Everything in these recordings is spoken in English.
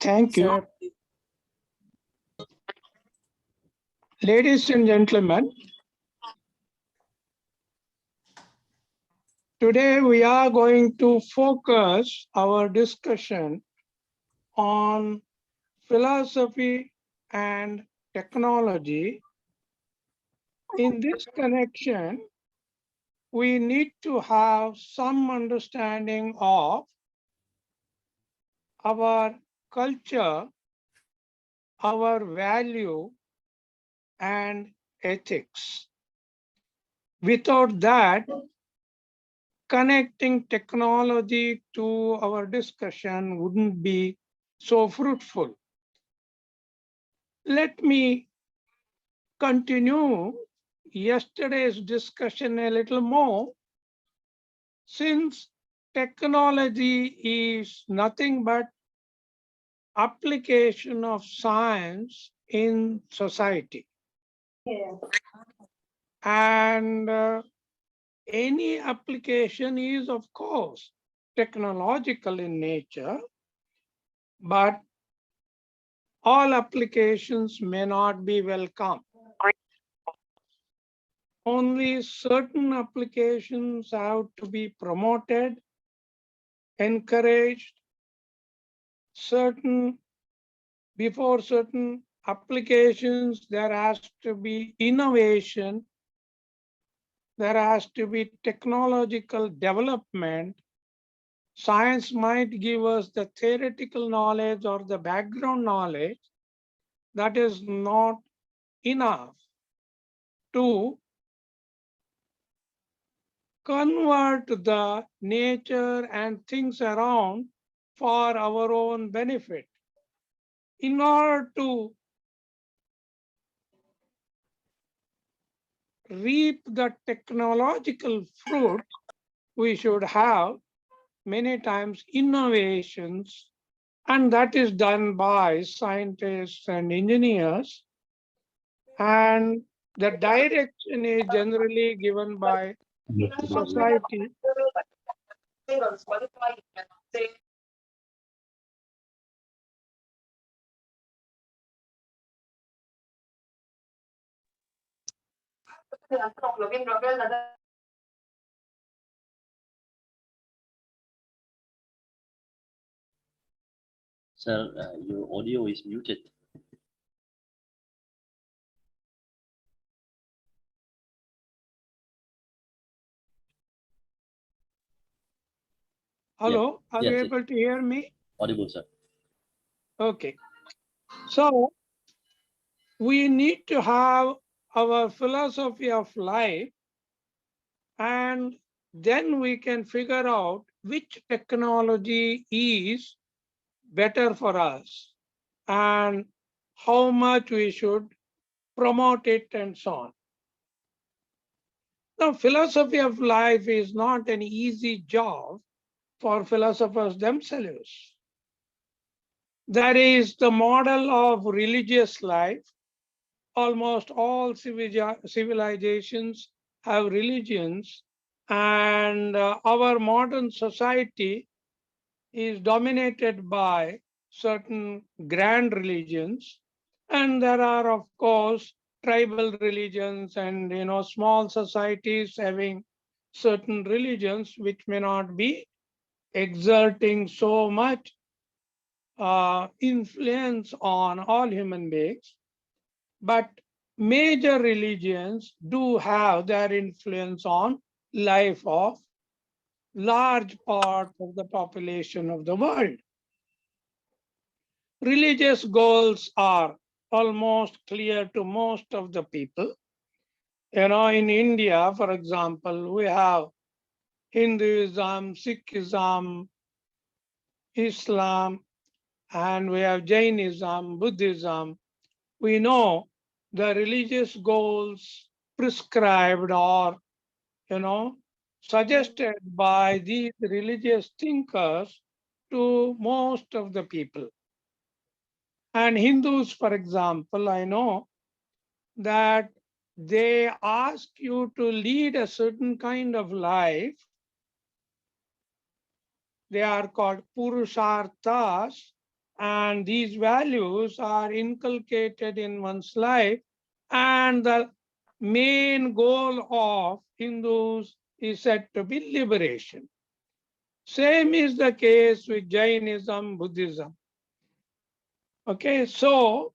Thank you. Sir, Ladies and gentlemen, today we are going to focus our discussion on philosophy and technology. In this connection, we need to have some understanding of our culture, our value, and ethics. Without that, connecting technology to our discussion wouldn't be so fruitful. Let me continue yesterday's discussion a little more, since technology is nothing but application of science in society. And any application is, of course, technological in nature, but all applications may not be welcome. Only certain applications have to be promoted, encouraged. Before certain applications, there has to be innovation, there has to be technological development. Science might give us the theoretical knowledge or the background knowledge. That is not enough to convert the nature and things around for our own benefit. In order to reap the technological fruit, we should have many times innovations, and that is done by scientists and engineers. And the direction is generally given by society. Sir, your audio is muted. Hello, Yeah. are Yes, you yes. able to hear me? Audible, sir. Okay. So we need to have our philosophy of life, and then we can figure out which technology is better for us and how much we should promote it and so on. Now, philosophy of life is not an easy job for philosophers themselves. That is the model of religious life. Almost all civilizations have religions, and our modern society is dominated by certain grand religions, and there are, of course, tribal religions and small societies having certain religions which may not be exerting so much influence on all human beings. But major religions do have their influence on life of large part of the population of the world. Religious goals are almost clear to most of the people. In India, for example, we have Hinduism, Sikhism, Islam, and we have Jainism, Buddhism. We know the religious goals prescribed or, suggested by these religious thinkers to most of the people. And Hindus, for example, I know that they ask you to lead a certain kind of life. They are called purusharthas, And these values are inculcated in one's life. And the main goal of Hindus is said to be liberation. Same is the case with Jainism, Buddhism. Okay, so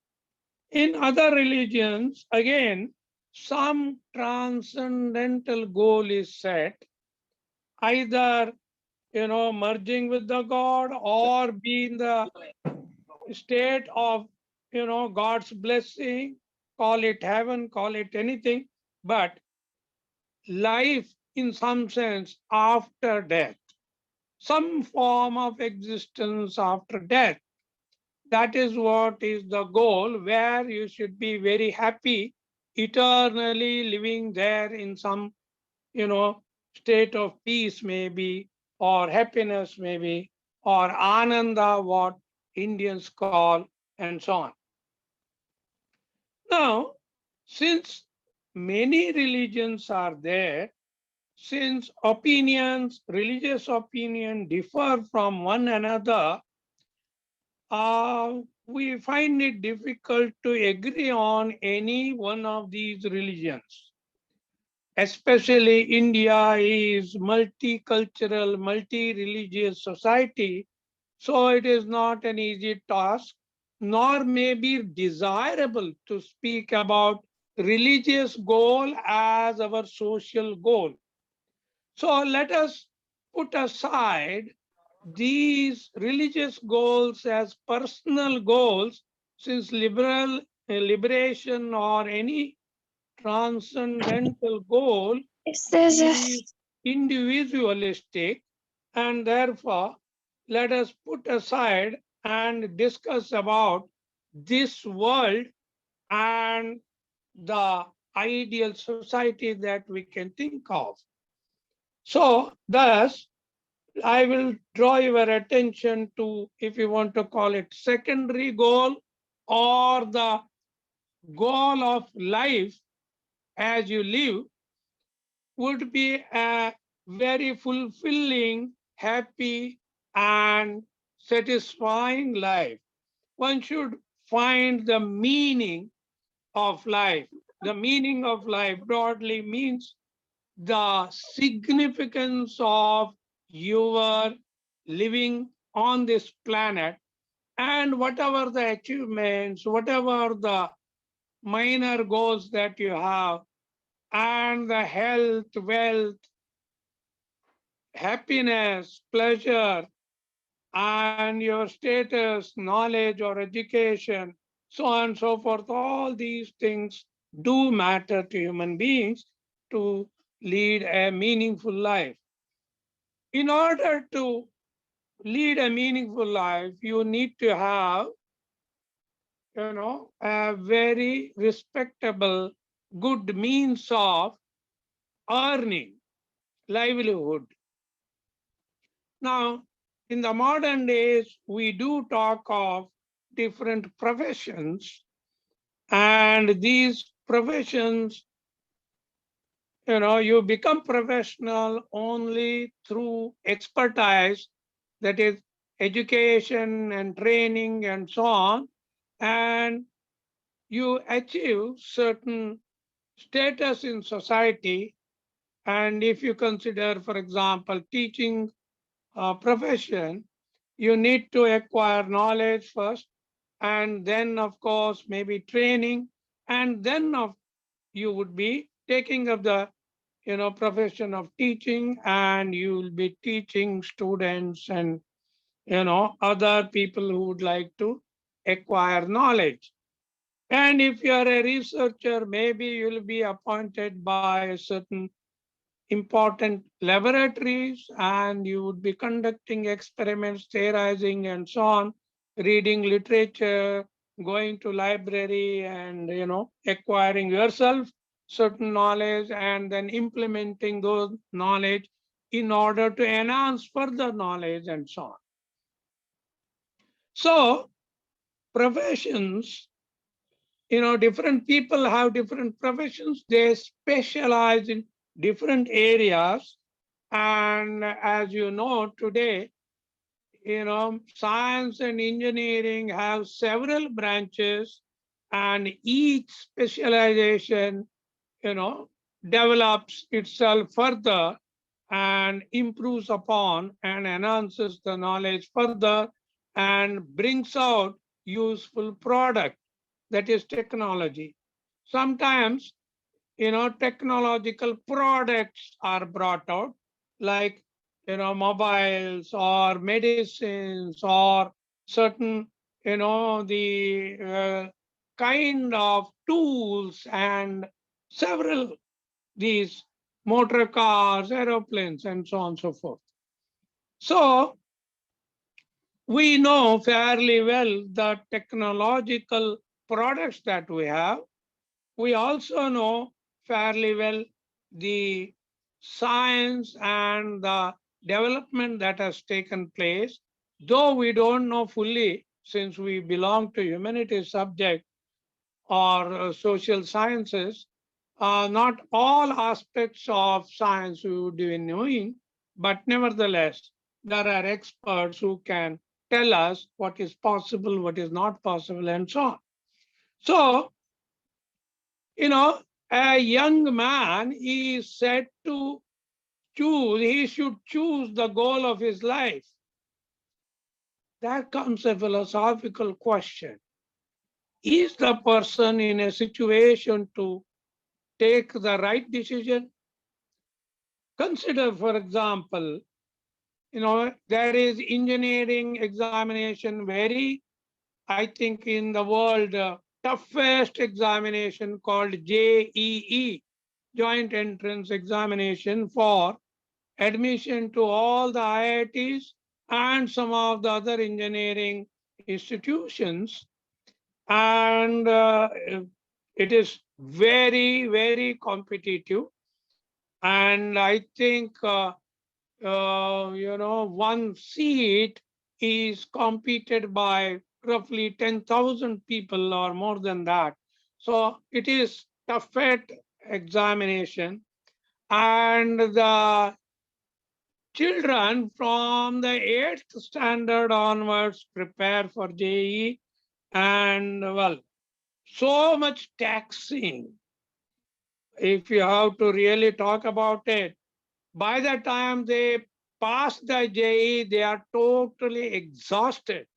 in other religions, again, some transcendental goal is set, either merging with the God or be in the state of God's blessing, call it heaven, call it anything, but life in some sense after death, some form of existence after death. That is what is the goal, where you should be very happy, eternally living there in some, state of peace maybe, or happiness maybe, or ananda, what Indians call, and so on. Now, since many religions are there, since opinions, religious opinion differ from one another, we find it difficult to agree on any one of these religions. Especially India is multicultural, multi-religious society, so it is not an easy task, nor may be desirable to speak about religious goal as our social goal. So let us put aside these religious goals as personal goals, since liberation or any transcendental goal is individualistic, and therefore let us put aside and discuss about this world and the ideal society that we can think of. So thus I will draw your attention to, if you want to call it, secondary goal or the goal of life as you live, would be a very fulfilling, happy, and satisfying life. One should find the meaning of life. The meaning of life broadly means the significance of your living on this planet, and whatever the achievements, whatever the minor goals that you have, and the health, wealth, happiness, pleasure, and your status, knowledge, or education, so on and so forth, all these things do matter to human beings to lead a meaningful life. In order to lead a meaningful life, you need to have, a very respectable, good means of earning livelihood. Now, in the modern days, we do talk of different professions, and these professions, you become professional only through expertise, that is education and training and so on, and you achieve certain status in society. And if you consider, for example, teaching profession, you need to acquire knowledge first, and then of course maybe training, and then you would be taking up the profession of teaching, and you will be teaching students and other people who would like to acquire knowledge. And if you are a researcher, maybe you will be appointed by certain important laboratories, and you would be conducting experiments, theorizing, and so on, reading literature, going to library, and acquiring yourself certain knowledge, and then implementing those knowledge in order to enhance further knowledge, and so on. So professions, different people have different professions. They specialize in different areas. And as you know, today, science and engineering have several branches, and each specialization, develops itself further and improves upon and enhances the knowledge further and brings out useful product, that is technology. Sometimes, technological products are brought out, like, mobiles or medicines or certain, the kind of tools and several these motor cars, aeroplanes, and so on and so forth. So we know fairly well the technological products that we have. We also know fairly well the science and the development that has taken place, though we don't know fully since we belong to humanities subject or social sciences. Not all aspects of science we would be knowing, but nevertheless, there are experts who can tell us what is possible, what is not possible, and so on. So, a young man is said to choose, he should choose the goal of his life. There comes a philosophical question. Is the person in a situation to take the right decision? Consider, for example, there is engineering examination, very, I think, in the world, toughest examination called JEE, Joint Entrance Examination, for admission to all the IITs and some of the other engineering institutions. And it is very, very competitive. And I think, one seat is competed by roughly 10,000 people or more than that. So it is toughest examination. And the children from the 8th standard onwards prepare for JE, and well, so much taxing. If you have to really talk about it, by the time they pass the JE, they are totally exhausted.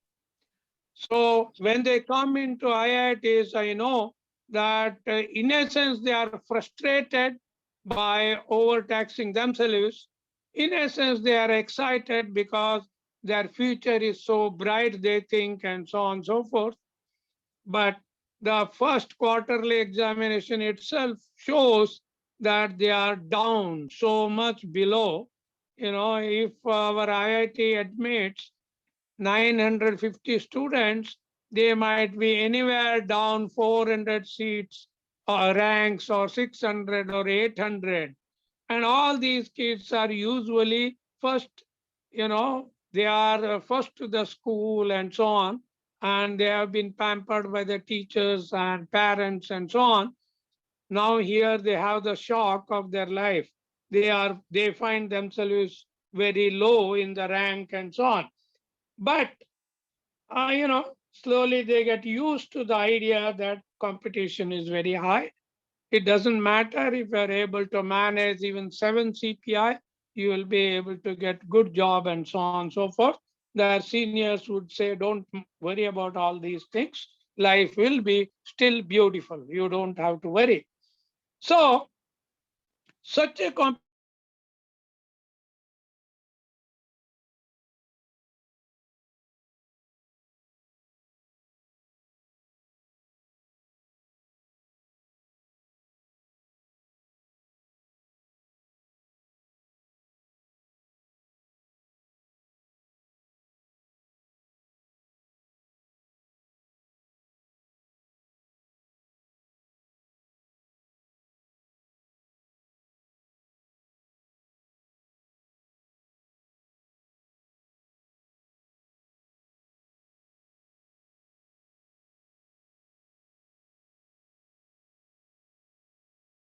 So when they come into IITs, I know that in a sense they are frustrated by overtaxing themselves. In a sense, they are excited because their future is so bright, they think, and so on and so forth. But the first quarterly examination itself shows that they are down so much below. If our IIT admits 950 students, they might be anywhere down 400 seats or ranks or 600 or 800. And all these kids are usually first, they are first to the school and so on. And they have been pampered by the teachers and parents and so on. Now here they have the shock of their life. They find themselves very low in the rank and so on. But slowly they get used to the idea that competition is very high. It doesn't matter if you're able to manage even 7 CPI, you will be able to get good job and so on and so forth. Their seniors would say, don't worry about all these things. Life will be still beautiful. You don't have to worry. So such a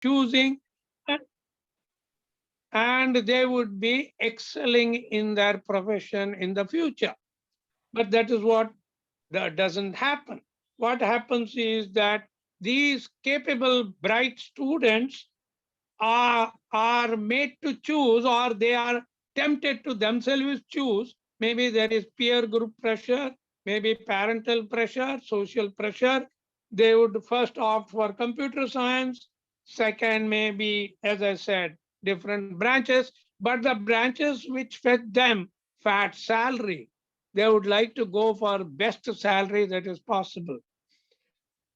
choosing, and they would be excelling in their profession in the future. But that is what that doesn't happen. What happens is that these capable, bright students are made to choose, or they are tempted to themselves choose. Maybe there is peer group pressure, maybe parental pressure, social pressure. They would first opt for computer science. Second, maybe, as I said, different branches, but the branches which fed them fat salary, they would like to go for best salary that is possible.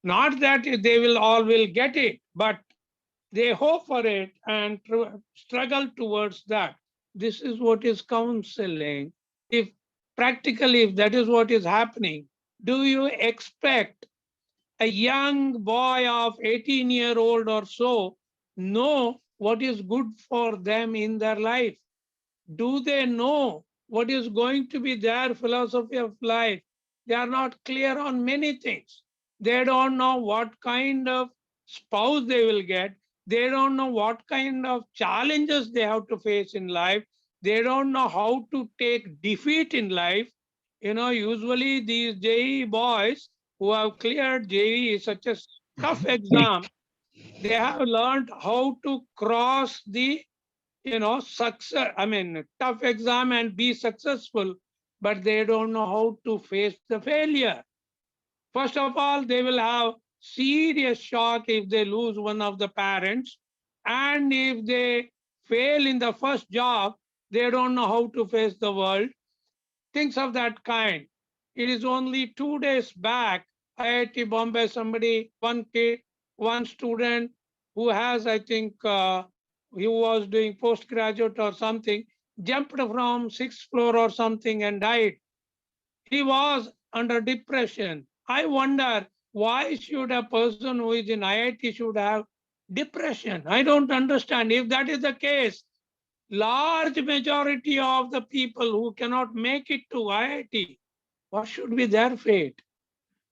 Not that they will all will get it, but they hope for it and struggle towards that. This is what is counseling. If practically, if that is what is happening, do you expect a young boy of 18-year-old or so know what is good for them in their life? Do they know what is going to be their philosophy of life? They are not clear on many things. They don't know what kind of spouse they will get. They don't know what kind of challenges they have to face in life. They don't know how to take defeat in life. Usually these JEE boys who have cleared JEE is such a tough exam. They have learned how to cross the success, I mean, tough exam and be successful, but they don't know how to face the failure. First of all, they will have serious shock if they lose one of the parents. And if they fail in the first job, they don't know how to face the world. Things of that kind. It is only 2 days back, IIT Bombay, somebody, one kid, one student who has, I think, he was doing postgraduate or something, jumped from sixth floor or something and died. He was under depression. I wonder why should a person who is in IIT should have depression? I don't understand. If that is the case, large majority of the people who cannot make it to IIT, what should be their fate?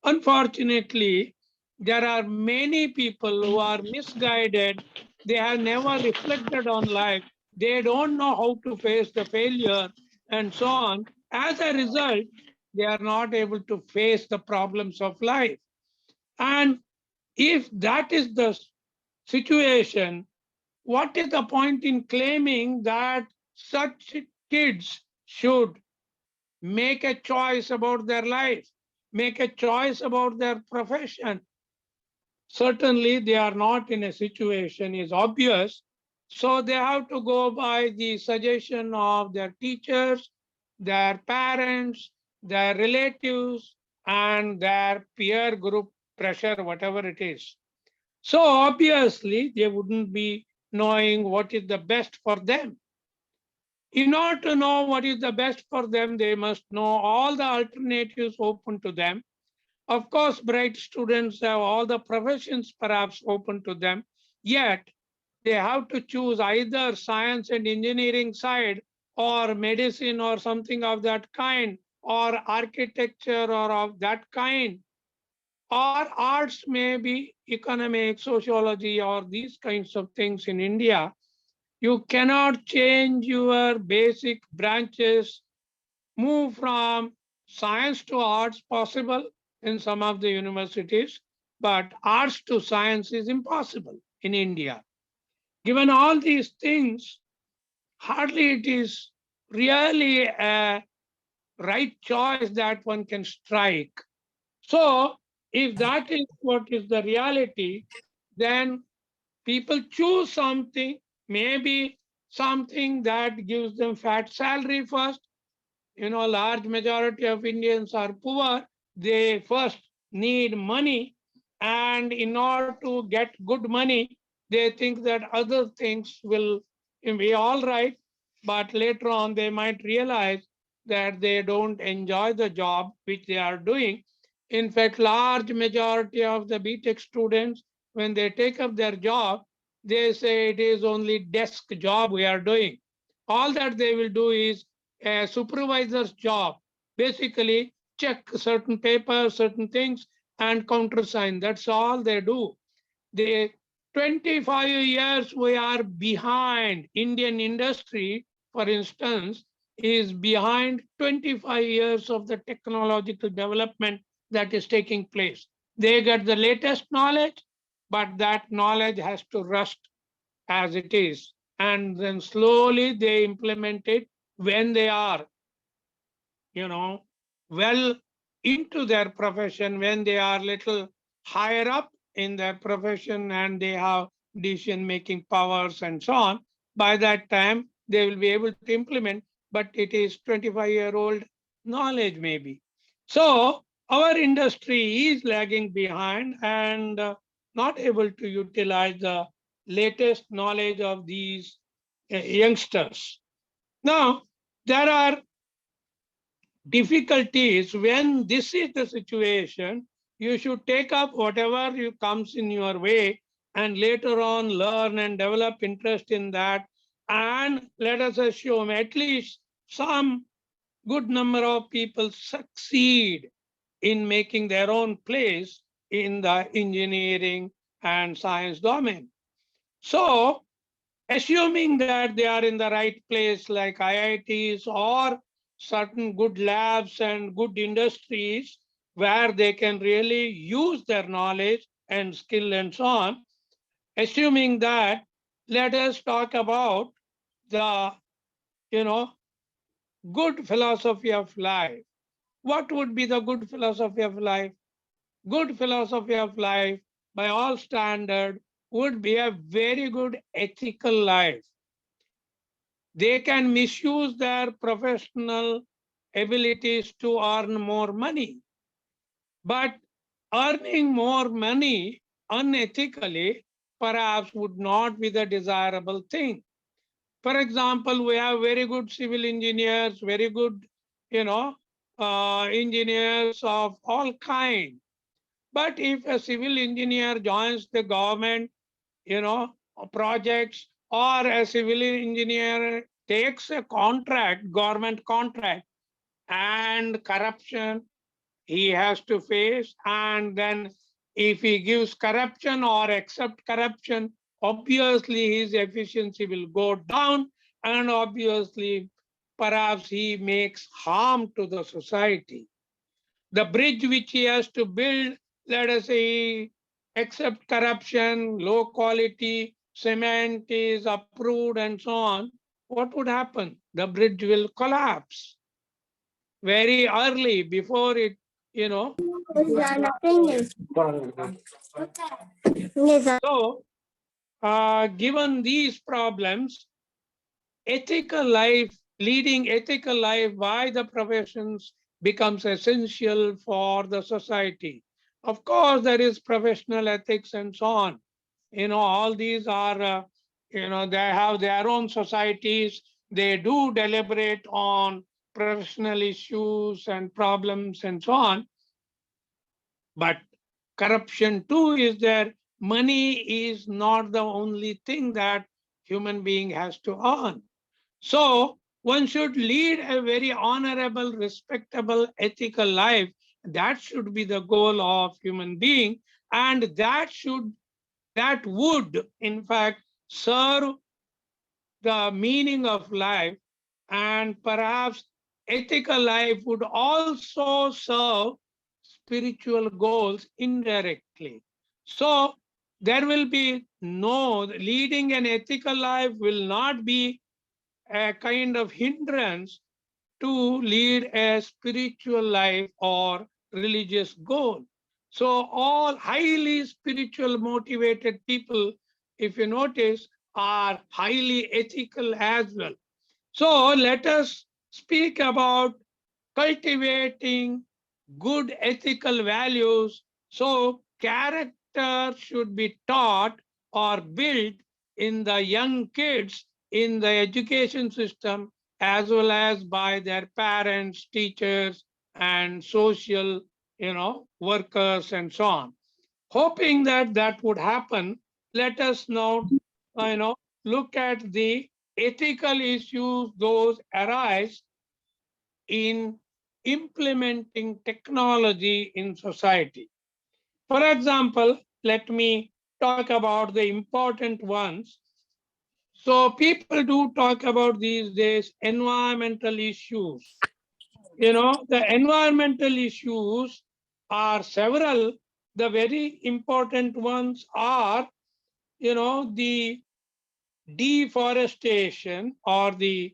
Unfortunately, there are many people who are misguided. They have never reflected on life. They don't know how to face the failure and so on. As a result, they are not able to face the problems of life. And if that is the situation, what is the point in claiming that such kids should make a choice about their life, make a choice about their profession? Certainly, they are not in a situation, is obvious. So they have to go by the suggestion of their teachers, their parents, their relatives, and their peer group pressure, whatever it is. So obviously, they wouldn't be knowing what is the best for them. In order to know what is the best for them, they must know all the alternatives open to them. Of course, bright students have all the professions perhaps open to them, yet they have to choose either science and engineering side or medicine or something of that kind, or architecture or of that kind, or arts, maybe economics, sociology, or these kinds of things in India. You cannot change your basic branches, move from science to arts, possible in some of the universities, but arts to science is impossible in India. Given all these things, hardly it is really a right choice that one can strike. So if that is what is the reality, then people choose something, maybe something that gives them fat salary first. Large majority of Indians are poor. They first need money, and in order to get good money, they think that other things will be all right. But later on, they might realize that they don't enjoy the job which they are doing. In fact, large majority of the BTech students, when they take up their job, they say it is only desk job we are doing. All that they will do is a supervisor's job. Basically, check certain papers, certain things, and countersign. That's all they do. They 25 years we are behind Indian industry, for instance. is behind 25 years of the technological development that is taking place. They get the latest knowledge, but that knowledge has to rust as it is. And then slowly they implement it when they are, well into their profession, when they are little higher up in their profession and they have decision-making powers and so on. By that time, they will be able to implement, but it is 25-year-old knowledge maybe. So our industry is lagging behind and not able to utilize the latest knowledge of these youngsters. Now, there are difficulties. When this is the situation, you should take up whatever comes in your way and later on learn and develop interest in that. And let us assume at least some good number of people succeed in making their own place in the engineering and science domain. So assuming that they are in the right place like IITs or certain good labs and good industries where they can really use their knowledge and skill and so on, assuming that, let us talk about the, good philosophy of life. What would be the good philosophy of life? Good philosophy of life, by all standard, would be a very good ethical life. They can misuse their professional abilities to earn more money. But earning more money unethically perhaps would not be the desirable thing. For example, we have very good civil engineers, very good, engineers of all kinds. But if a civil engineer joins the government, you know, projects, or a civil engineer takes a contract, government contract, and corruption he has to face, and then if he gives corruption or accept corruption, obviously his efficiency will go down, and obviously perhaps he makes harm to the society. The bridge which he has to build, let us say, accept corruption, low quality cement is approved and so on, what would happen? The bridge will collapse very early before it, So, given these problems, ethical life, leading ethical life by the professions becomes essential for the society. Of course, there is professional ethics and so on. All these are, they have their own societies. They do deliberate on professional issues and problems and so on. But corruption too is there. Money is not the only thing that human being has to earn. So one should lead a very honorable, respectable, ethical life. That should be the goal of human being. And that would, in fact, serve the meaning of life. And perhaps ethical life would also serve spiritual goals indirectly. So there will be leading an ethical life will not be a kind of hindrance to lead a spiritual life or religious goal. So all highly spiritual motivated people, if you notice, are highly ethical as well. So let us speak about cultivating good ethical values. So character should be taught or built in the young kids in the education system, as well as by their parents, teachers, and social, workers and so on. Hoping that that would happen, let us now, look at the ethical issues those arise in implementing technology in society. For example, let me talk about the important ones. So people do talk about these days environmental issues. The environmental issues are several. The very important ones are, the deforestation or the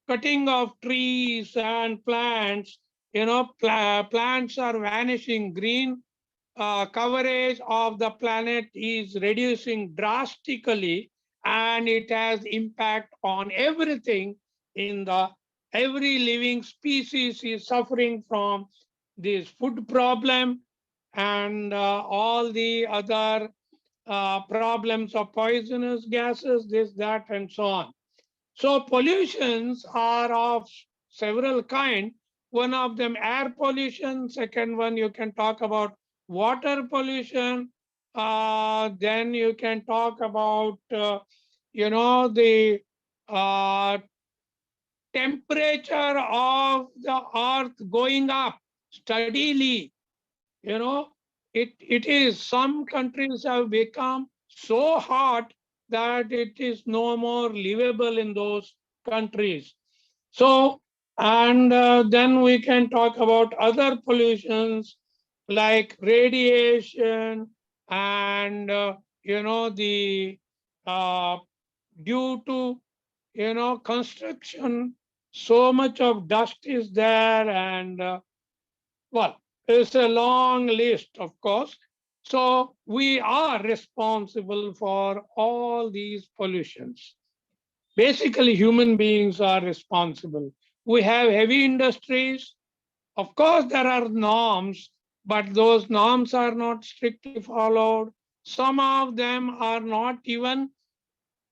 cutting of trees and plants. Plants are vanishing. Green coverage of the planet is reducing drastically, and it has impact on everything in the every living species is suffering from this food problem and all the other problems of poisonous gases, this, that, and so on. So pollutions are of several kind. One of them air pollution. Second one, you can talk about water pollution. Then you can talk about, the uh, temperature of the earth going up steadily. You know, it is, some countries have become so hot that it is no more livable in those countries. So, and then we can talk about other pollutions like radiation and, the uh, due to, construction, so much of dust is there and well, it's a long list, of course. So we are responsible for all these pollutions. Basically, human beings are responsible. We have heavy industries. Of course, there are norms, but those norms are not strictly followed. Some of them are not even,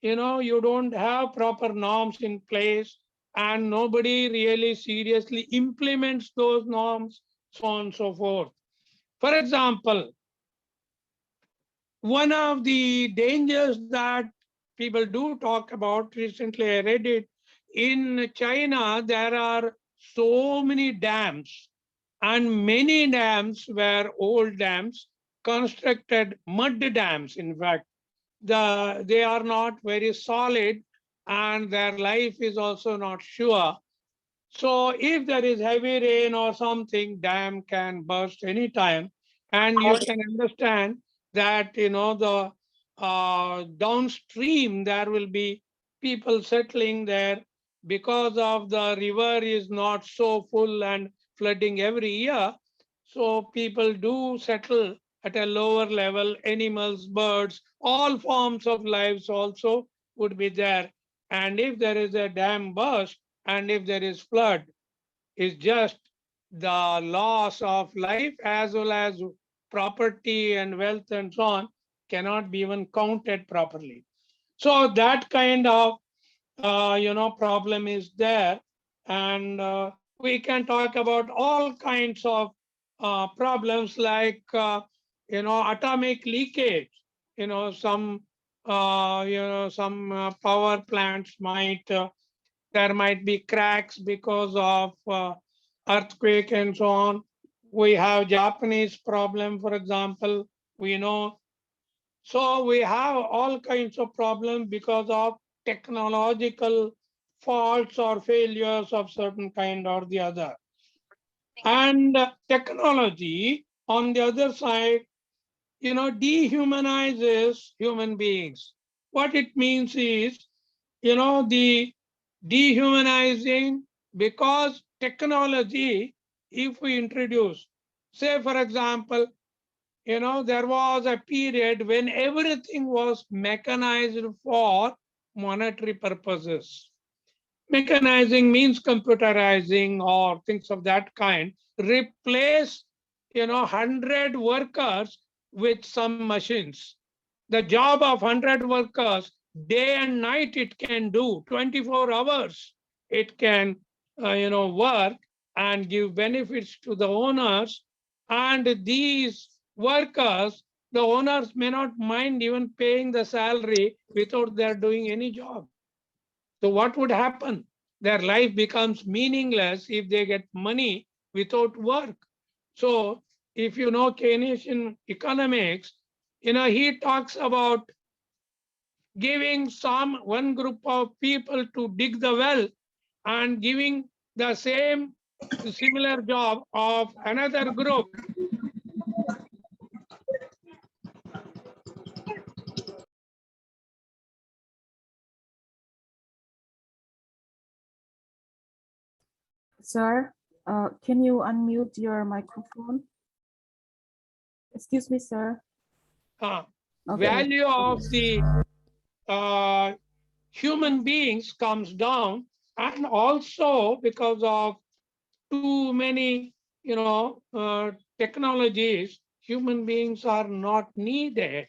you don't have proper norms in place, and nobody really seriously implements those norms, so on and so forth. For example, one of the dangers that people do talk about, recently I read it, in China, there are so many dams, and many dams were old dams, constructed mud dams, in fact. They are not very solid, and their life is also not sure. So if there is heavy rain or something, dam can burst anytime. And you can understand that, the downstream, there will be people settling there because of the river is not so full and flooding every year. So people do settle at a lower level. Animals, birds, all forms of lives also would be there. And if there is a dam burst, and if there is flood, is just the loss of life as well as property and wealth and so on cannot be even counted properly. So that kind of problem is there, and we can talk about all kinds of problems like atomic leakage. Some power plants might there might be cracks because of earthquake and so on. We have Japanese problem, for example, we know. So we have all kinds of problems because of technological faults or failures of certain kind or the other. And technology, on the other side, dehumanizes human beings. What it means is, the dehumanizing, because technology, if we introduce, say, for example, there was a period when everything was mechanized for monetary purposes. Mechanizing means computerizing or things of that kind. Replace, 100 workers with some machines. The job of 100 workers, day and night it can do, 24 hours. It can, work and give benefits to the owners. And these workers, the owners may not mind even paying the salary without their doing any job. So what would happen? Their life becomes meaningless if they get money without work. So if you know Keynesian economics, he talks about giving one group of people to dig the well and giving the similar job of another group. Sir, can you unmute your microphone? Excuse me, sir. Okay. Value of the human beings comes down, and also because of too many, technologies, human beings are not needed,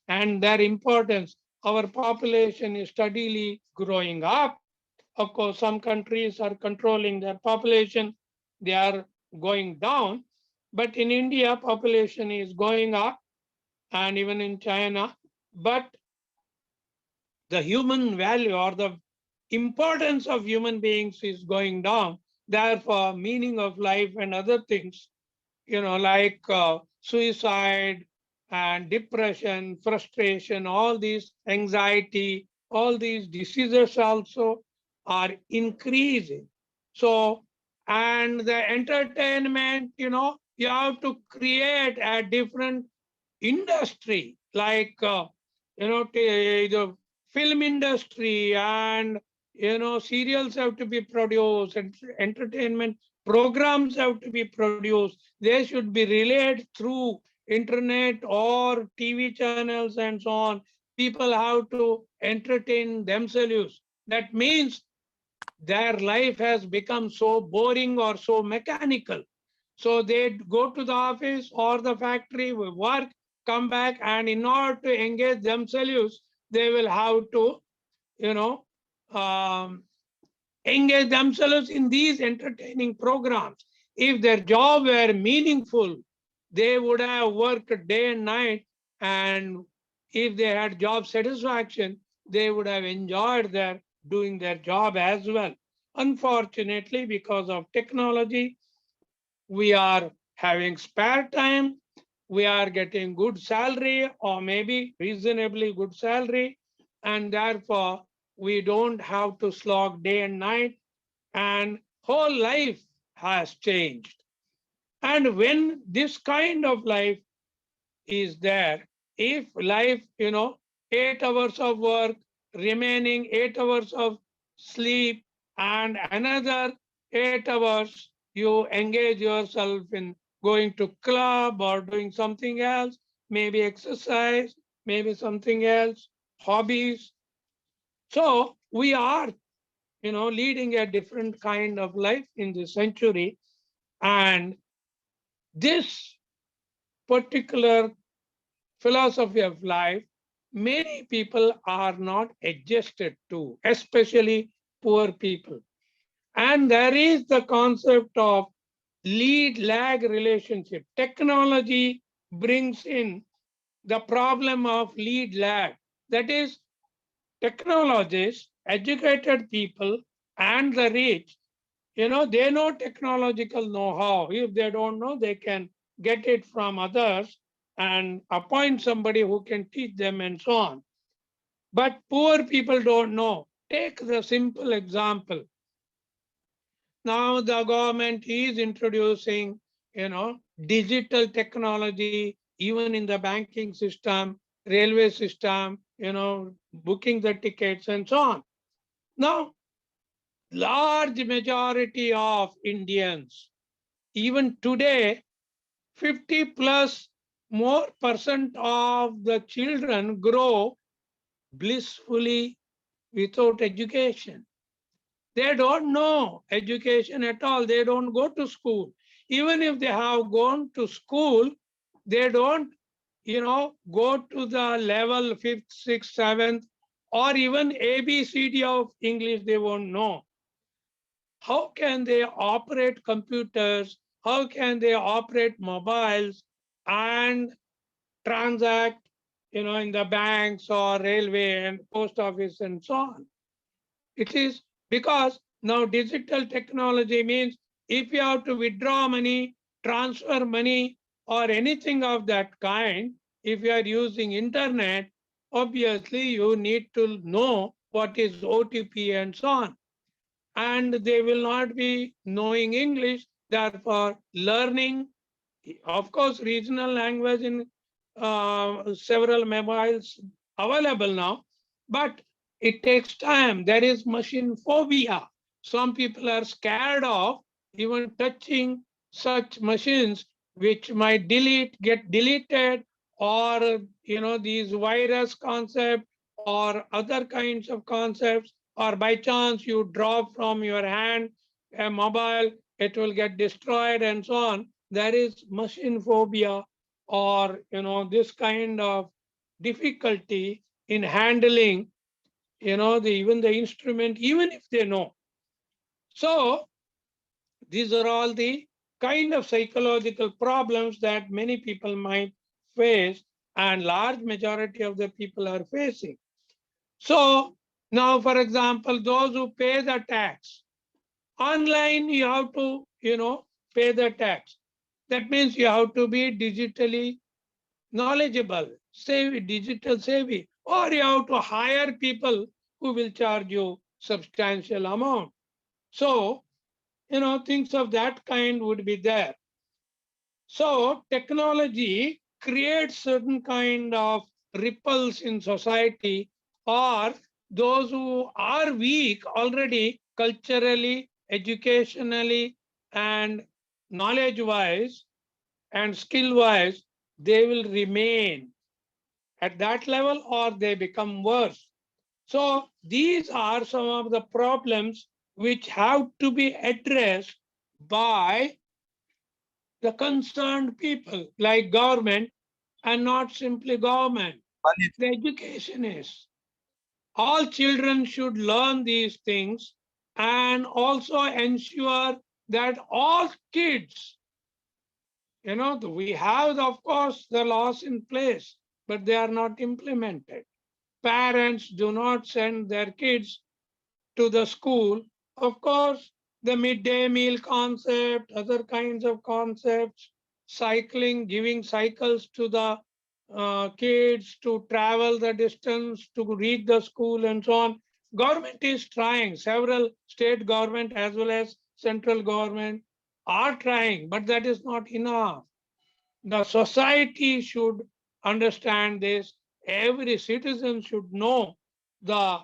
and their importance. Our population is steadily growing up. Of course, some countries are controlling their population; they are going down. But in India, population is going up, and even in China. But the human value or the importance of human beings is going down. Therefore, meaning of life and other things, like suicide and depression, frustration, all these anxiety, all these diseases also are increasing. So, and the entertainment, you have to create a different industry, like, the film industry, and, serials have to be produced, and entertainment programs have to be produced. They should be relayed through internet or TV channels and so on. People have to entertain themselves. That means their life has become so boring or so mechanical. So they go to the office or the factory, work, come back, and in order to engage themselves, they will have to, you know, um, engage themselves in these entertaining programs. If their job were meaningful, they would have worked day and night, and if they had job satisfaction, they would have enjoyed doing their job as well. Unfortunately, because of technology, we are having spare time, we are getting good salary or maybe reasonably good salary, and therefore we don't have to slog day and night, and whole life has changed. And when this kind of life is there, if life, 8 hours of work, remaining 8 hours of sleep, and another 8 hours you engage yourself in going to club or doing something else, maybe exercise, maybe something else, hobbies. So we are, leading a different kind of life in this century. And this particular philosophy of life, many people are not adjusted to, especially poor people. And there is the concept of lead lag relationship. Technology brings in the problem of lead lag. That is, technologists, educated people, and the rich, they know technological know-how. If they don't know, they can get it from others and appoint somebody who can teach them and so on. But poor people don't know. Take the simple example. Now the government is introducing, digital technology, even in the banking system, railway system, booking the tickets and so on. Now, large majority of Indians, even today, 50 plus more percent of the children grow blissfully without education. They don't know education at all. They don't go to school. Even if they have gone to school, they don't, go to the level 5th, 6th, 7th, or even ABCD of English, they won't know. How can they operate computers? How can they operate mobiles and transact, in the banks or railway and post office and so on? It is because now digital technology means if you have to withdraw money, transfer money, or anything of that kind, if you are using internet, obviously you need to know what is OTP and so on. And they will not be knowing English, therefore learning, of course, regional language in several mobiles available now, but it takes time. There is machine phobia. Some people are scared of even touching such machines which might get deleted, or these virus concept or other kinds of concepts, or by chance you drop from your hand a mobile, it will get destroyed and so on. There is machine phobia, or this kind of difficulty in handling even the instrument, even if they know. So these are all the kind of psychological problems that many people might face, and large majority of the people are facing. So now, for example, those who pay the tax online, you have to pay the tax. That means you have to be digitally knowledgeable, digital savvy, or you have to hire people who will charge you substantial amount. So, things of that kind would be there. So technology creates certain kind of ripples in society, or those who are weak already culturally, educationally, and knowledge-wise and skill-wise, they will remain at that level or they become worse. So these are some of the problems which have to be addressed by the concerned people like government, and not simply government. The education is. All children should learn these things, and also ensure that all kids, we have, of course, the laws in place, but they are not implemented. Parents do not send their kids to the school. Of course, the midday meal concept, other kinds of concepts, cycling, giving cycles to the kids to travel the distance to reach the school and so on. Government is trying, several state government as well as central government are trying, but that is not enough. The society should understand this. Every citizen should know the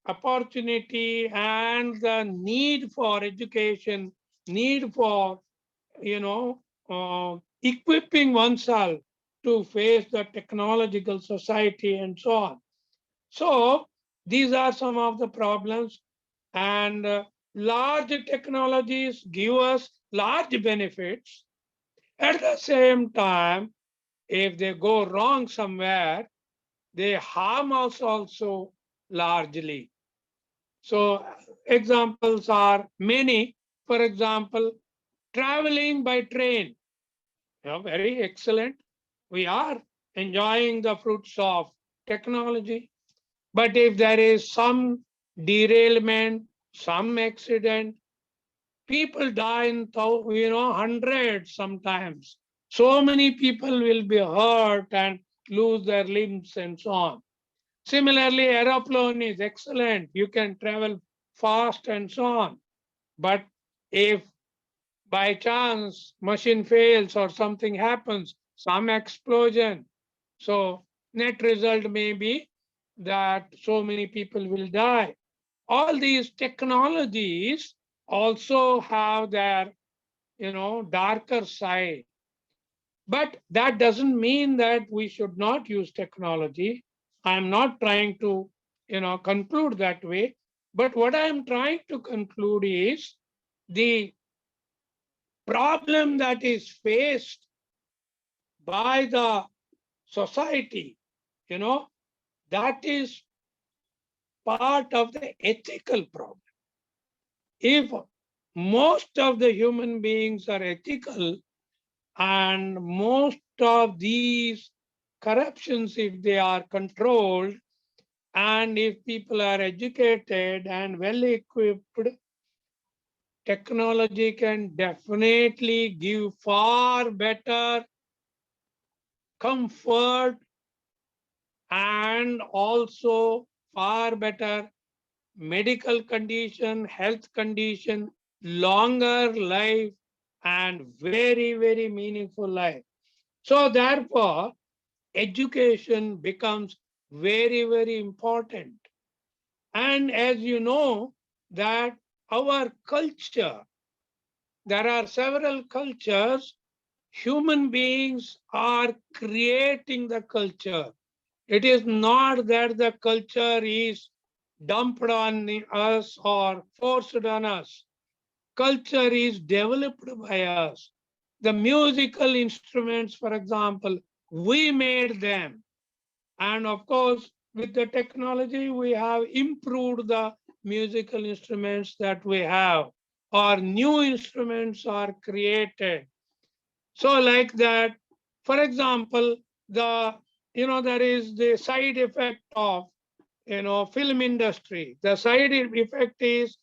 opportunity and the need for education, need for, equipping oneself to face the technological society and so on. So these are some of the problems, and large technologies give us large benefits. At the same time, if they go wrong somewhere, they harm us also largely. So examples are many. For example, traveling by train, very excellent. We are enjoying the fruits of technology. But if there is some derailment, some accident, people die in hundreds sometimes. So many people will be hurt and lose their limbs and so on. Similarly, aeroplane is excellent. You can travel fast and so on. But if by chance machine fails or something happens, some explosion, so net result may be that so many people will die. All these technologies also have their darker side. But that doesn't mean that we should not use technology. I'm not trying to conclude that way. But what I'm trying to conclude is the problem that is faced by the society, that is part of the ethical problem. If most of the human beings are ethical, and most of these corruptions, if they are controlled, and if people are educated and well equipped, technology can definitely give far better comfort and also far better medical condition, health condition, longer life, and very, very meaningful life. So therefore, education becomes very, very important. And as you know, that our culture, there are several cultures, human beings are creating the culture. It is not that the culture is dumped on us or forced on us. Culture is developed by us. The musical instruments, for example, we made them. And of course, with the technology, we have improved the musical instruments that we have, or new instruments are created. So like that, for example, there is the side effect of film industry. The side effect is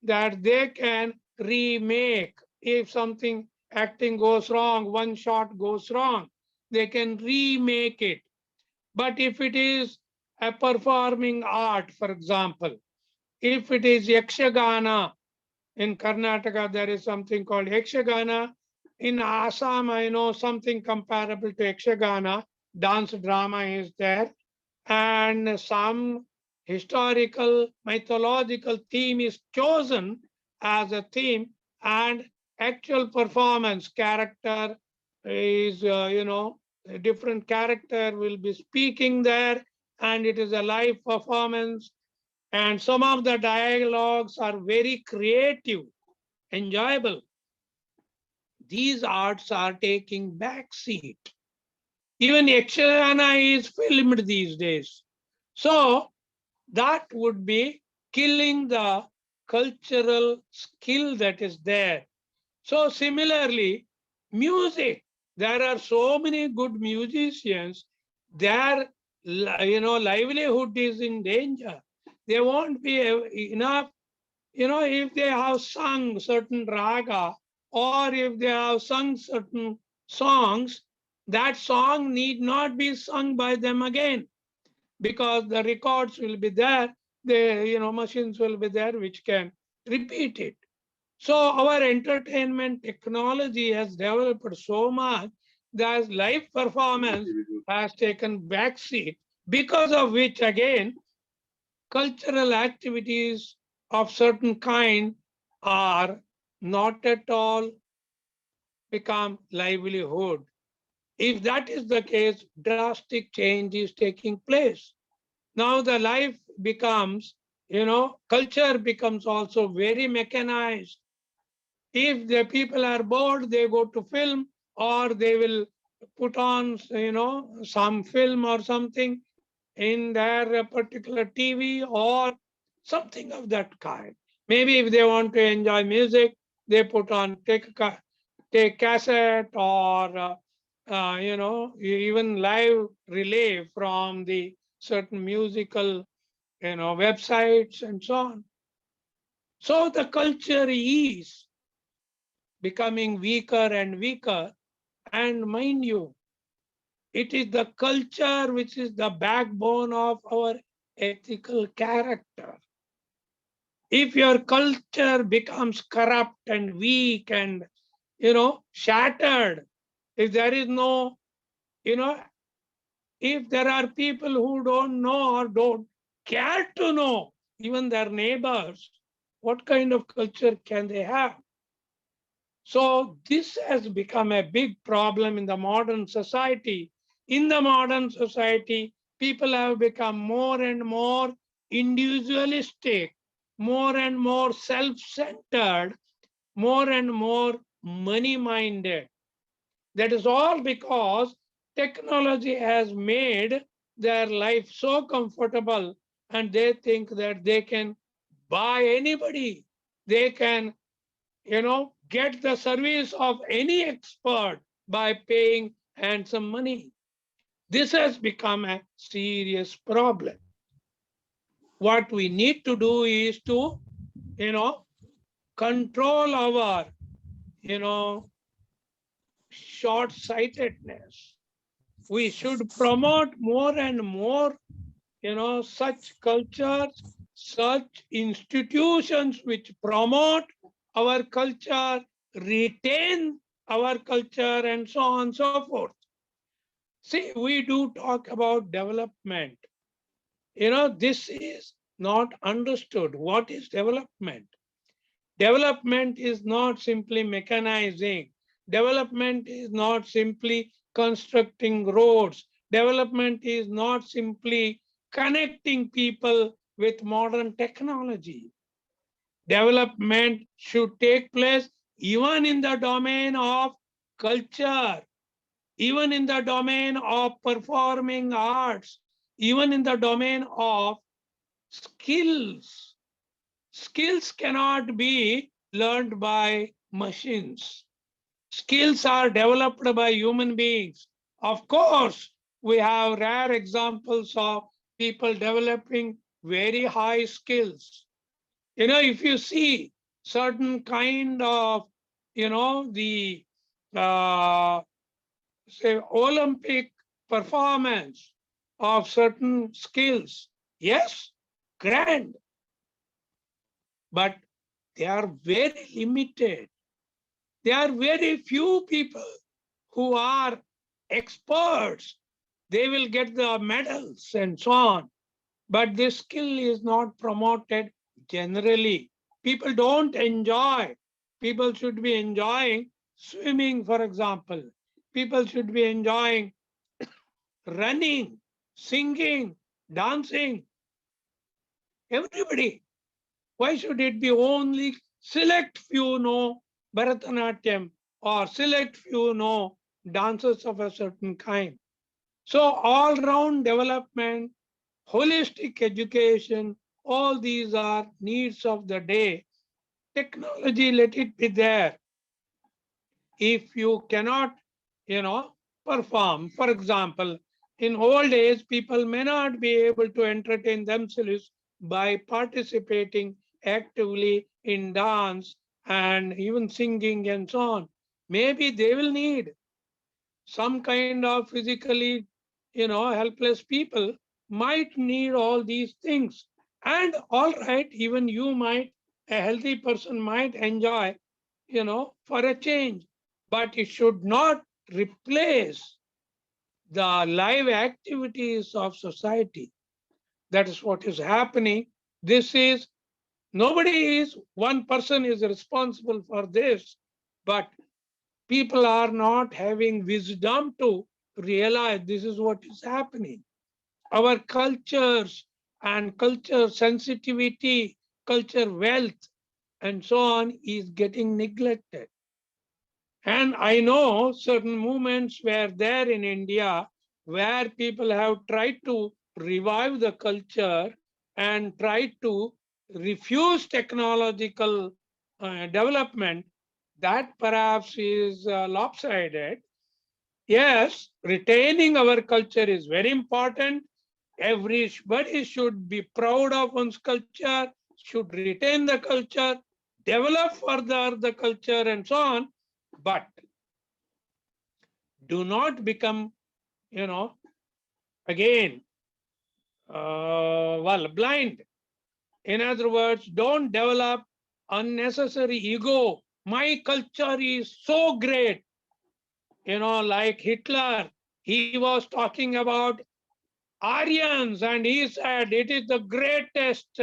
that they can remake if something acting goes wrong, one shot goes wrong, they can remake it. But if it is a performing art, for example, if it is Yakshagana, in Karnataka, there is something called Yakshagana. In Assam, I know something comparable to Yakshagana. Dance drama is there. And some historical, mythological theme is chosen as a theme, and actual performance character is, a different character will be speaking there, and it is a live performance. And some of the dialogues are very creative, enjoyable. These arts are taking back seat. Even Yakshagana is filmed these days. So that would be killing the cultural skill that is there. So similarly, music, there are so many good musicians, their livelihood is in danger. They won't be enough, if they have sung certain raga, or if they have sung certain songs, that song need not be sung by them again, because the records will be there, the machines will be there which can repeat it. So our entertainment technology has developed so much that live performance has taken backseat, because of which again cultural activities of certain kind are not at all become livelihood. If that is the case, drastic change is taking place. Now the life becomes, culture becomes also very mechanized. If the people are bored, they go to film, or they will put on, some film or something in their particular TV or something of that kind. Maybe if they want to enjoy music, they put on, take cassette, or even live relay from the certain musical websites and so on. So the culture is becoming weaker and weaker. And mind you, it is the culture which is the backbone of our ethical character. If your culture becomes corrupt and weak and shattered, if there is no, if there are people who don't know or don't care to know even their neighbors, what kind of culture can they have? So this has become a big problem in the modern society. In the modern society, people have become more and more individualistic, more and more self-centered, more and more money-minded. That is all because technology has made their life so comfortable, and they think that they can buy anybody. They can, get the service of any expert by paying handsome money. This has become a serious problem. What we need to do is to, control our, short-sightedness. we should promote more and more, such cultures, such institutions which promote our culture, retain our culture, and so on and so forth. See, we do talk about development. This is not understood. What is development? Development is not simply mechanizing. Development is not simply constructing roads. Development is not simply connecting people with modern technology. Development should take place even in the domain of culture, even in the domain of performing arts, even in the domain of skills. Skills cannot be learned by machines. Skills are developed by human beings. Of course, we have rare examples of people developing very high skills. If you see certain kind of, the say Olympic performance of certain skills, yes, grand, but they are very limited. There are very few people who are experts. They will get the medals and so on. But this skill is not promoted generally. People don't enjoy. People should be enjoying swimming, for example. People should be enjoying running, singing, dancing. Everybody. Why should it be only select few know Bharatanatyam or select few know dances of a certain kind? So all-round development, holistic education, all these are needs of the day. Technology, let it be there. If you cannot, perform, for example, in old days, people may not be able to entertain themselves by participating actively in dance and even singing and so on. Maybe they will need some kind of physically, helpless people might need all these things. And all right, even you might, a healthy person might enjoy, for a change, but it should not replace the live activities of society. That is what is happening. This is, nobody is, one person is responsible for this, but people are not having wisdom to realize this is what is happening. Our cultures and culture sensitivity, culture wealth, and so on is getting neglected. And I know certain movements were there in India where people have tried to revive the culture and tried to refuse technological development. That perhaps is lopsided. Yes, retaining our culture is very important. Everybody should be proud of one's culture, should retain the culture, develop further the culture and so on. But do not become, again, blind. In other words, don't develop unnecessary ego. My culture is so great. Like Hitler, he was talking about Aryans and he said it is the greatest,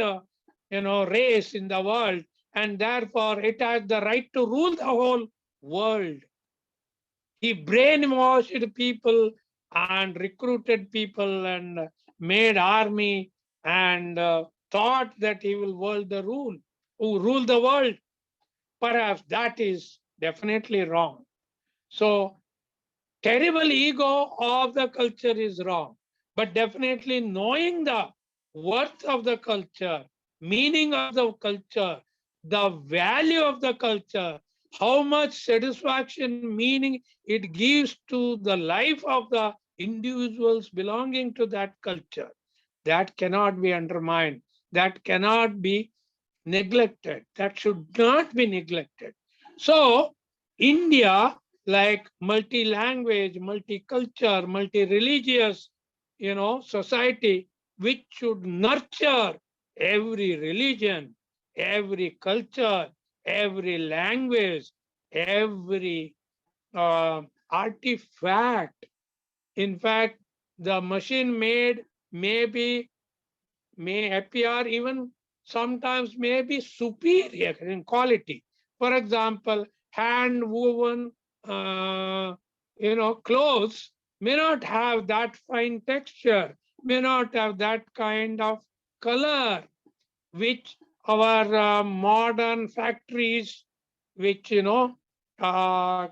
race in the world. And therefore it has the right to rule the whole world. He brainwashed people and recruited people and made army and thought that he will rule the world. Perhaps that is definitely wrong. So terrible ego of the culture is wrong, but definitely knowing the worth of the culture, meaning of the culture, the value of the culture, how much satisfaction, meaning it gives to the life of the individuals belonging to that culture, that cannot be undermined, that cannot be neglected, that should not be neglected. So India, like multi-language, multicultural, multi-religious, society, which should nurture every religion, every culture, every language, every artifact. In fact, the machine made may appear even sometimes may be superior in quality. For example, hand woven, clothes may not have that fine texture, may not have that kind of color, which our modern factories, which uh,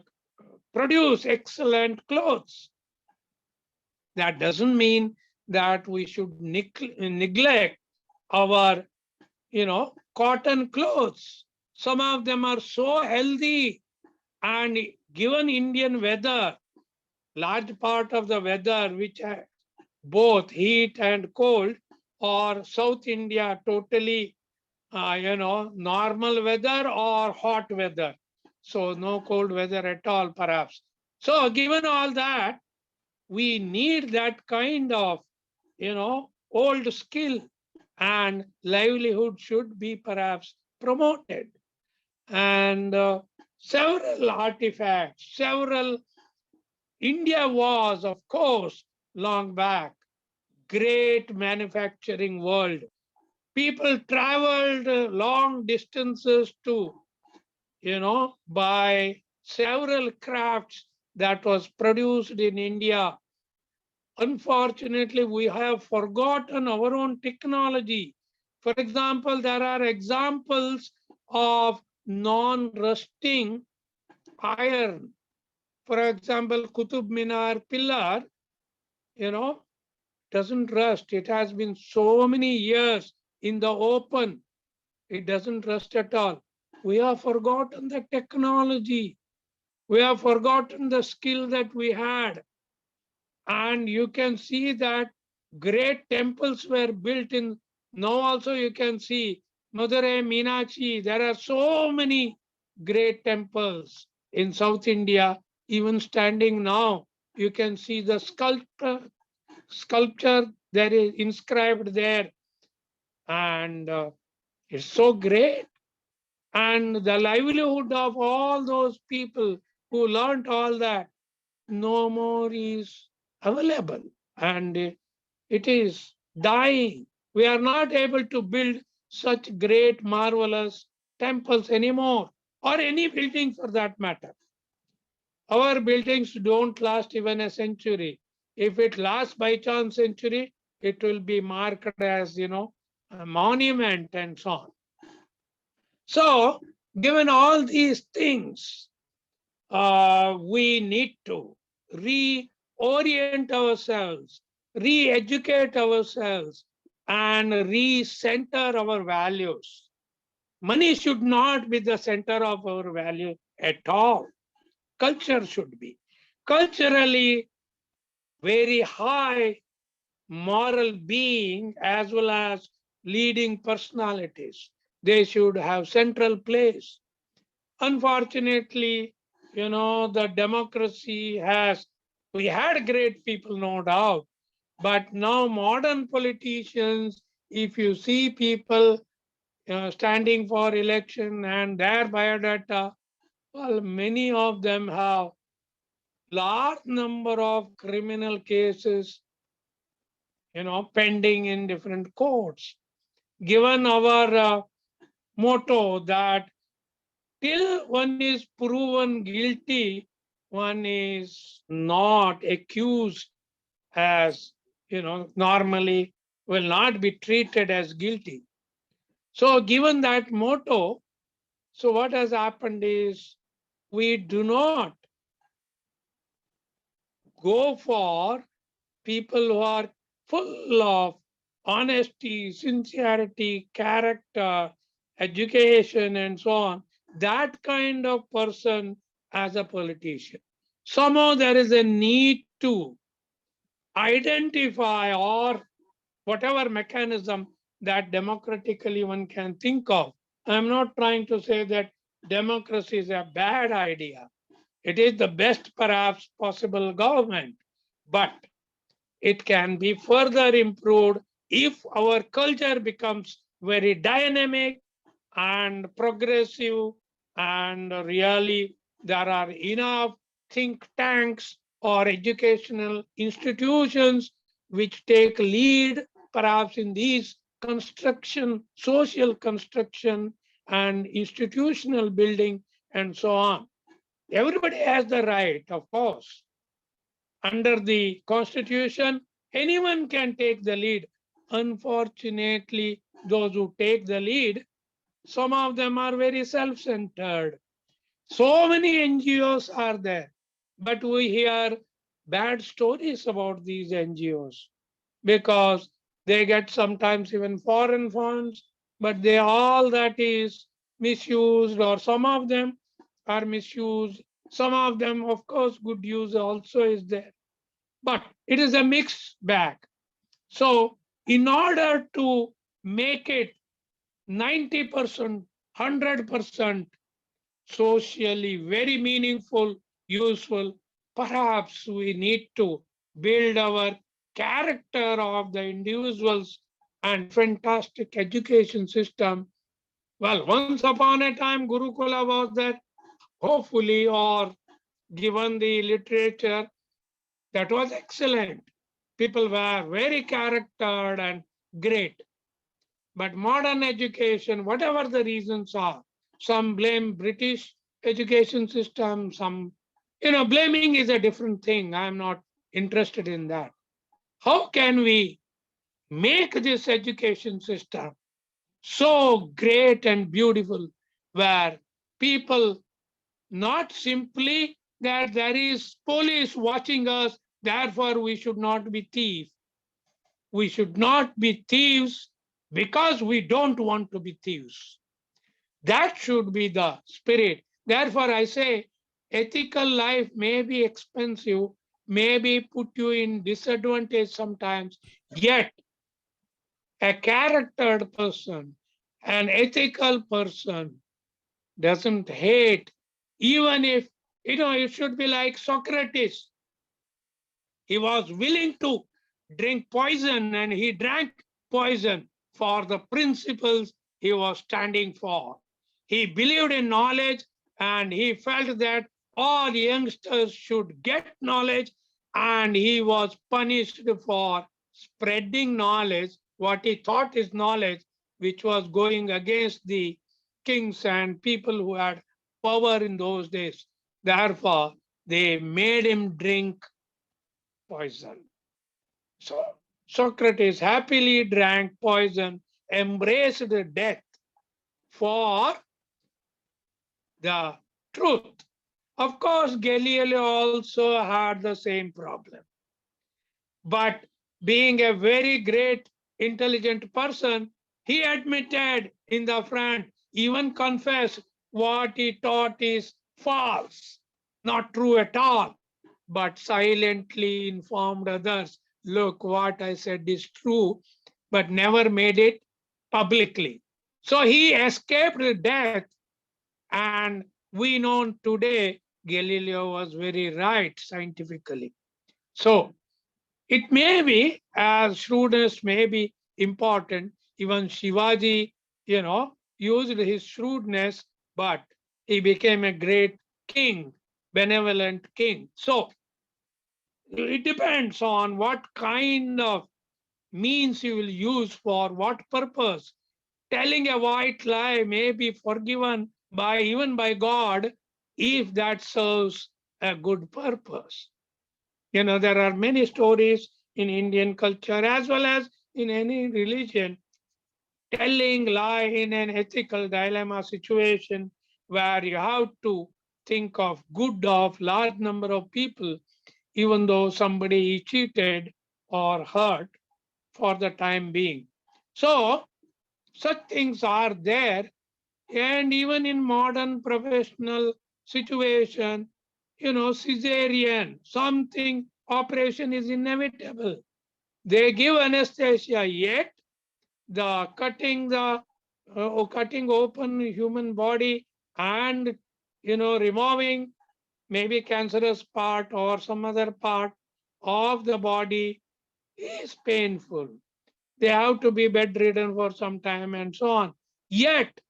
produce excellent clothes. That doesn't mean that we should neglect our cotton clothes. Some of them are so healthy, and given Indian weather, large part of the weather which both heat and cold, or South India totally normal weather or hot weather, so no cold weather at all perhaps. So given all that, we need that kind of old skill, and livelihood should be perhaps promoted. And several artifacts, several, India was, of course, long back, great manufacturing world. People traveled long distances to, by several crafts that was produced in India. Unfortunately, we have forgotten our own technology. For example, there are examples of non-rusting iron. For example, Qutub Minar pillar, doesn't rust. It has been so many years in the open. It doesn't rust at all. We have forgotten the technology. We have forgotten the skill that we had. And you can see that great temples were built in. Now also you can see Madurai, Meenakshi. There are so many great temples in South India. Even standing now, you can see the sculpture that is inscribed there. And it's so great. And the livelihood of all those people who learned all that, no more is available, and it is dying. We are not able to build such great, marvelous temples anymore, or any building for that matter. Our buildings don't last even a century. If it lasts by chance century, it will be marked as, a monument and so on. So, given all these things, we need to reorient ourselves, re-educate ourselves, and re-center our values. Money should not be the center of our value at all. Culture should be. Culturally, very high moral being as well as leading personalities. They should have central place. Unfortunately, the democracy we had great people, no doubt, but now modern politicians, if you see people standing for election and their biodata, well, many of them have large number of criminal cases, pending in different courts. Given our motto that till one is proven guilty, one is not accused as, normally will not be treated as guilty. So given that motto, so what has happened is we do not go for people who are full of honesty, sincerity, character, education, and so on. That kind of person as a politician. Somehow there is a need to identify, or whatever mechanism that democratically one can think of. I'm not trying to say that democracy is a bad idea. It is the best perhaps possible government, but it can be further improved if our culture becomes very dynamic and progressive, and really there are enough think tanks or educational institutions which take lead perhaps in these construction, social construction and institutional building and so on. Everybody has the right, of course. Under the Constitution, anyone can take the lead. Unfortunately, those who take the lead, some of them are very self-centered. So many NGOs are there, but we hear bad stories about these NGOs because they get sometimes even foreign funds, but they all that is misused, or some of them are misused. Some of them, of course, good use also is there, but it is a mixed bag. So in order to make it 90%, 100% socially very meaningful, useful, perhaps we need to build our character of the individuals and fantastic education system. Well, once upon a time, Gurukula was there, hopefully, or given the literature, that was excellent. People were very charactered and great. But modern education, whatever the reasons are, some blame British education system, some, blaming is a different thing. I'm not interested in that. How can we make this education system so great and beautiful where people not simply that there is police watching us, therefore we should not be thieves. We should not be thieves because we don't want to be thieves. That should be the spirit. Therefore, I say ethical life may be expensive, maybe put you in disadvantage sometimes, yet a charactered person, an ethical person doesn't hate, even if, it should be like Socrates. He was willing to drink poison and he drank poison for the principles he was standing for. He believed in knowledge and he felt that all youngsters should get knowledge, and he was punished for spreading knowledge, what he thought is knowledge, which was going against the kings and people who had power in those days. Therefore, they made him drink poison. So Socrates happily drank poison, embraced death for the truth. Of course, Galileo also had the same problem. But being a very great, intelligent person, he admitted in the front, even confessed what he taught is false, not true at all, but silently informed others, look, what I said is true, but never made it publicly. So he escaped death, and we know today Galileo was very right scientifically. So it may be, as shrewdness may be important, even Shivaji, used his shrewdness, but he became a great king, benevolent king. So it depends on what kind of means you will use for what purpose. Telling a white lie may be forgiven by even by God if that serves a good purpose. There are many stories in Indian culture as well as in any religion. Telling lie in an ethical dilemma situation where you have to think of good of large number of people, even though somebody is cheated or hurt for the time being. So such things are there. And even in modern professional situation, cesarean, something operation is inevitable. They give anesthesia, yet the cutting open human body and removing maybe cancerous part or some other part of the body is painful. They have to be bedridden for some time and so on. Yet,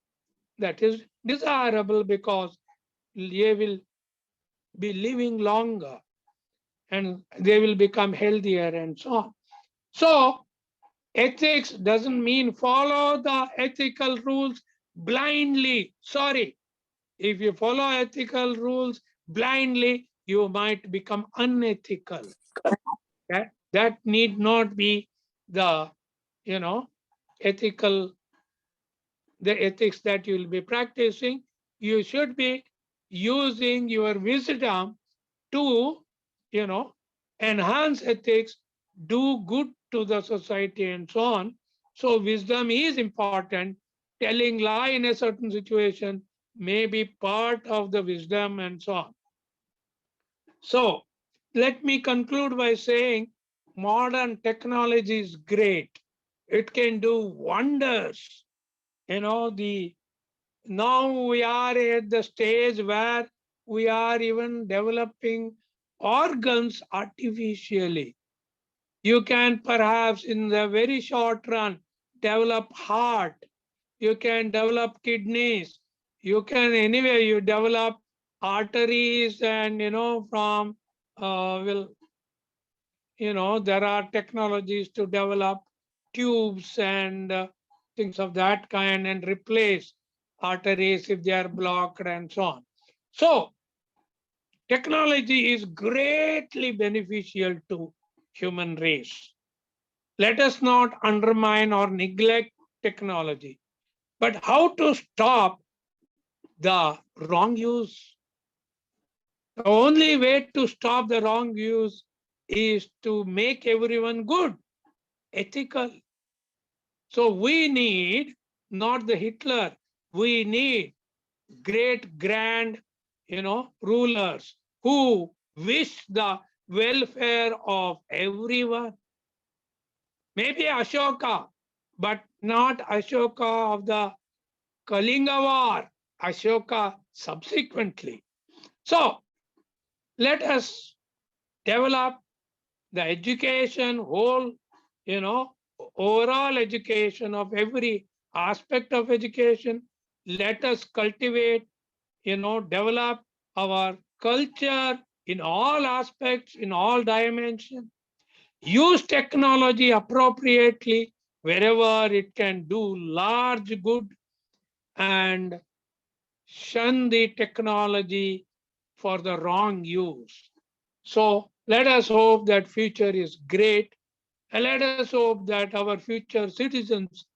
that is desirable because they will be living longer and they will become healthier and so on. So, ethics doesn't mean follow the ethical rules blindly. Sorry, if you follow ethical rules blindly, you might become unethical. That need not be the, ethical, the ethics that you will be practicing. You should be using your wisdom to, enhance ethics, do good to the society and so on. So wisdom is important. Telling lie in a certain situation may be part of the wisdom and so on. So let me conclude by saying modern technology is great. It can do wonders. Now we are at the stage where we are even developing organs artificially. You can perhaps in the very short run develop heart. You can develop kidneys. You can anyway you develop arteries and from there are technologies to develop tubes and things of that kind and replace arteries if they are blocked and so on. So technology is greatly beneficial to human race. Let us not undermine or neglect technology, but how to stop the wrong use? The only way to stop the wrong use is to make everyone good, ethical. So we need not the Hitler, we need great grand, rulers who wish the welfare of everyone. Maybe Ashoka, but not Ashoka of the Kalinga War, Ashoka subsequently. So let us develop the education, whole, overall education of every aspect of education. Let us cultivate, develop our culture in all aspects, in all dimensions. Use technology appropriately wherever it can do large good and shun the technology for the wrong use. So let us hope that future is great, and let us hope that our future citizens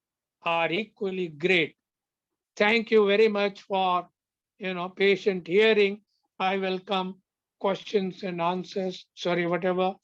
are equally great. Thank you very much for patient hearing. I welcome questions and answers. Sorry, whatever.